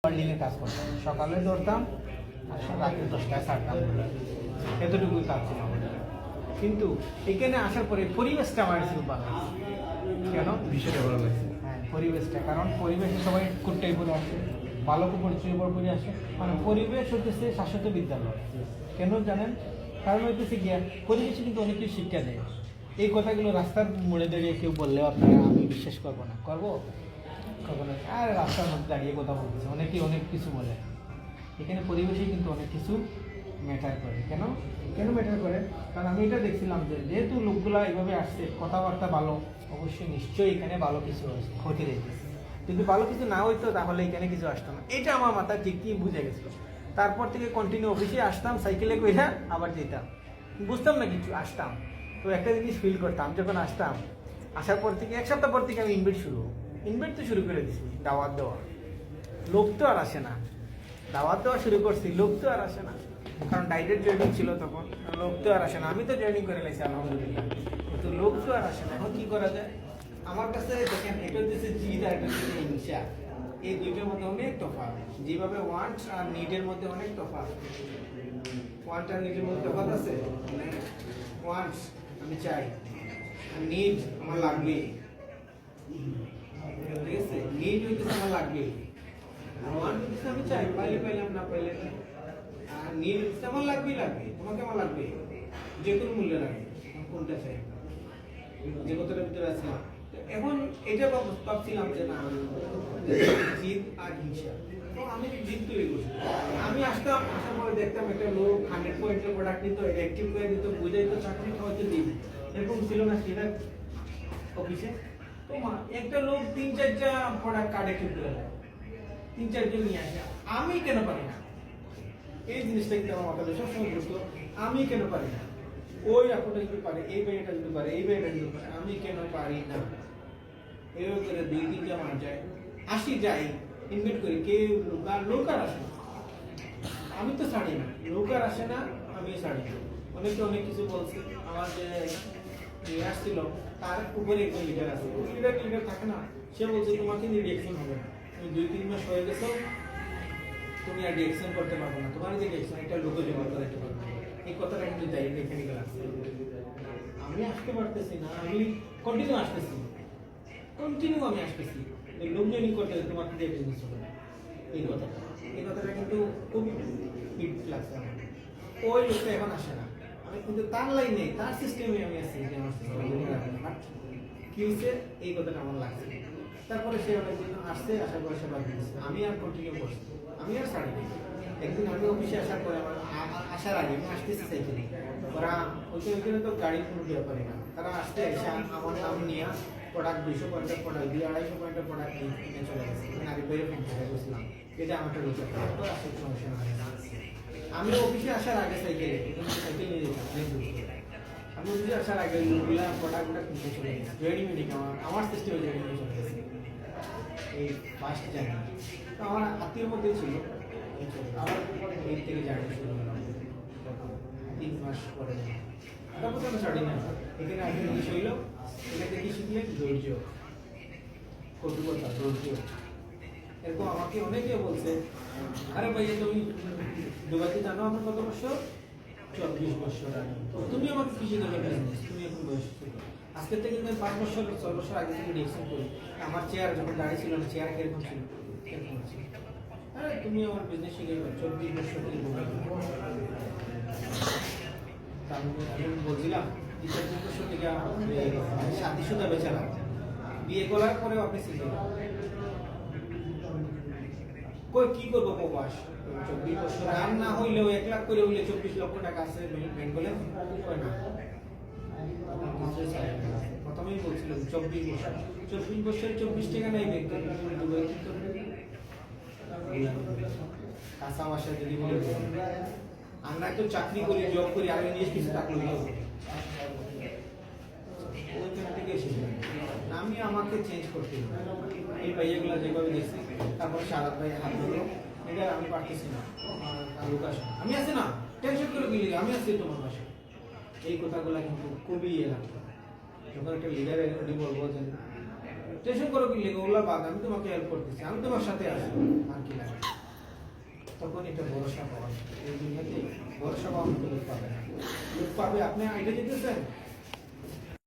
ওয়ার্ল্ডিংয়ের কাজ করতাম, সকালে দৌড়তাম আর রাত্রে 10টায় ছাড়তাম, এতটুকুই কাজ ছিল আমাদের। কিন্তু এখানে আসার পরে পরিবেশটা আমার খুব ভালো লাগছে। কেন বিষয়টা ভালো লাগছে। হ্যাঁ, পরিবেশটা, কারণ পরিবেশে সবাই কোটটাই পরে আসে, ভালো পরিচয় পরে আসে, মানে পরিবেশ হচ্ছে শাশ্বত বিদ্যালয়। কেন জানেন? কারণ হইতেছে গিয়া পরিবেশে কিন্তু অনেক কিছু শিক্ষা দেয়। এই কথাগুলো রাস্তার মোড়ে দাঁড়িয়ে কেউ বললেও আপনারা আমি বিশ্বাস করবো না, করবো কখনো? আর রাস্তার মধ্যে দাঁড়িয়ে কথা বলতেছে, অনেকেই অনেক কিছু বলে। এখানে পরিবেশে কিন্তু অনেক কিছু ম্যাটার করে। কেন কেন ম্যাটার করে? কারণ আমি এটা দেখছিলাম যে যেহেতু লোকগুলা এইভাবে আসছে, কথাবার্তা ভালো, অবশ্যই নিশ্চয়ই এখানে ভালো কিছু ক্ষতি রেখেছে। যদি ভালো কিছু না হইতো তাহলে এখানে কিছু আসতো না, এটা আমার মাথায় ঠিক কি বুঝে গেছিল। তারপর থেকে কন্টিনিউ অফিসে আসতাম, সাইকেলে করে আবার যেতাম, বুঝতাম না কিছু, আসতাম। তো একটা জিনিস ফিল করতাম যখন আসতাম, আসার পর থেকে 1 সপ্তাহ পর থেকে আমি ইনভাইট তো শুরু করে দিছি, দাওয়াত দেওয়া। লোক তো আর আসে না, দাওয়াত দেওয়া শুরু করছি, লোক তো আর আসে না, কারণ ডাইরেক্ট জয়েনিং ছিল তখন, লোক তো আর আসে না। আমি তো জয়েনিং করে নিয়েছি আলহামদুলিল্লাহ, কিন্তু লোক তো আর আসে না। এখন কি করা যায়? আমার কাছে দেখেন, এটা হচ্ছে জিদ আর একটা হচ্ছে হিংসা, এই দুইটার মধ্যে অনেক তফাৎ। যেভাবে ওয়ান্ট আর নিডের মধ্যে অনেক তফাৎ, ওয়ান্ট আর নিডের মধ্যে তফাৎ আছে। মানে ওয়ান্ট আমি চাই, নিড আমার লাগবে, ঠিক আছে? নিড হইতেছে আমার লাগবে, ওয়ান্ট হইতেছে আমি চাই, পাইলে পাইলাম, না পাইলে না। আর নিড হইতেছে আমার লাগবেই লাগবে, তোমাকে আমার লাগবে, যে কোনো মূল্যে লাগবে। কোনটা চাই? যে কথাটার ভিতরে আছে। এখন এটা ভাবছিলাম যে না, জিদ আর হিংসা। তো আমি জিদ তৈরি করছি। আমি আসতাম, আসার পরে দেখতাম একটা লোক 100 পয়েন্টের প্রোডাক্ট নিত, অ্যাক্টিভ করে দিত, বুঝাইতো, চাকরি খাওয়াইতে দিই, এরকম ছিল না সেটা অফিসে। তো একটা লোক 3-4টা প্রোডাক্ট কার্ড অ্যাক্টিভ করে দেয়, 3-4জন নিয়ে আসে, আমি কেন পারি না? এই জিনিসটা কিন্তু আমার মাথায় সবসময় ঘুরতো, আমি কেন পারি না? ওই আপুটা যদি পারে, এই মেয়েটা যদি পারে, এই মেয়েটা যদি পারে, আমি কেন পারি না? এভাবে করে 2-3টা মান যায়, আসি যাই, ইনভাইট করি, কেউ লোক আর আসে না। আমি তো ছাড়ি না, লোক আর আসে না, আমি ছাড়ি না। অনেকে অনেক কিছু বলছে, আমার যে আসছিল তার উপরে একজন লিডার আছে, লিডার থাকে না, সে বলছে তোমাকে নিয়ে রিয়েকশন হবে না, তুমি 2-3 মাস হয়ে গেছো, তুমি আর রিয়েকশন করতে পারবো না, তোমার যে রিয়েকশন একটা লোকে জমা করে রাখতে পারবো। এই কথাটা কিন্তু যাই মেকানিক্যাল আছে। আমি আসতে পারতেছি না, আমি কন্টিনিউ আসতেছি, আমি আসতেছি, লোক জয়েনিং করতে তোমাকে দিয়ে বিজনেস হবে না। এই কথাটা কিন্তু খুবই হিট লাগছে আমার। ওই লোকটা এখন আসে না, আমি কিন্তু তার লাইনে, তার সিস্টেমে আমি আছি যে আমার সিস্টেমে কি হয়েছে, এই কথাটা আমার লাগছে। তারপরে সে অনেকদিন আসছে, আসার পরে সে বাদ দিয়েছে, আমি আর কন্টিনিউ করছি, আমি আর ছাড়িনি। একদিন আমি অফিসে আসার পরে, আমার আসার আগে আমি আসতেছি সাইকেলে, ওরা ওইখানে তো গাড়ি কোনো ব্যাপারে না, তারা আসতে এসে আমার নাম নিয়ে প্রোডাক্ট 200 পয়েন্টের প্রোডাক্ট দিয়ে 250 পয়েন্টের প্রোডাক্ট নিয়ে চলে গেছে। আগে বেড়ে ফোন করছিলাম, এটা আমারটা রয়েছে, তো আসতে সমস্যা না। আমি অফিসে আসার আগে সাইকেলে সাইকেল নিয়ে যেতাম, আমি অফিসে আসার আগে ওইগুলা প্রোডাক্টগুলো কিনতে চলে গেছি, রেডিমেড আমার সিস্টেমে রেডিমেড চলে গেছে। এই ফার্স্ট জার্নি তো আমার আত্মীয়র মধ্যে ছিল, আমার এই থেকে জার্নি শুরু হলাম 3 মাস পরে। তারপর আমি ছাড়ি না, এখানে আগে জিনিস হইল, এখানে কি শিখলেন? ধৈর্য, কটুকতা, ধৈর্য। এরকম আমাকে অনেকে বলছে, আরে ভাইয়া তুমি দুবাইতে জানো আমার কত বছর? 24 বছর আগে। তুমি আমাকে কৃষি দেবে বিজনেস, তুমি এখন বয়স আজকে থেকে কিন্তু 5 বছর 6 বছর আগে থেকে ডিরেকশন করি। আমার চেয়ার যখন দাঁড়িয়ে ছিল, চেয়ার কিরকম ছিল, এরকম ছিল। আরে তুমি আমার বিজনেস শিখে 24 বছর থেকে আমি বলছিলাম 24 বছর থেকে শাদি সুদা বেচালাম, বিয়ে করার পরেও আপনি শিখে কই কি করবো প্রবাস 24 বছর আর না হইলেও 1 লাখ করে হইলে 24 লক্ষ টাকা আছে বেঙ্গলে হয় না। প্রথমেই বলছিলাম 24 বছর 24 টাকা নেই ব্যাংকে, কাঁচা বাসা যদি বলে আমরা তো চাকরি করি, জব করি, আমি নিজে কিছু টাকা লইয়া ওইখান থেকে এসেছি। আমি আমাকে চেঞ্জ করতে এই ভাইয়াগুলো যেভাবে দেখছি, তারপর সারাত ভাই হাত ধরো, এটা আমি পারতেছি না, লোক আসে, আমি আছি না, টেনশন করে গেলে আমি আছি তোমার পাশে। এই কথাগুলো কিন্তু খুবই লাগতো যখন একটা লিডার এগুলি বলবো যে টেনশন করো কি লেগে, ওগুলা বাদ, আমি তোমাকে হেল্প করতেছি, আমি তোমার সাথে আছি, আর কি লাগে। তখন এটা ভরসা পাওয়া যায়। এই দুনিয়াতে ভরসা পাওয়ার মতো লোক পাবে না। লোক পাবে আপনি আইডে যেতেছেন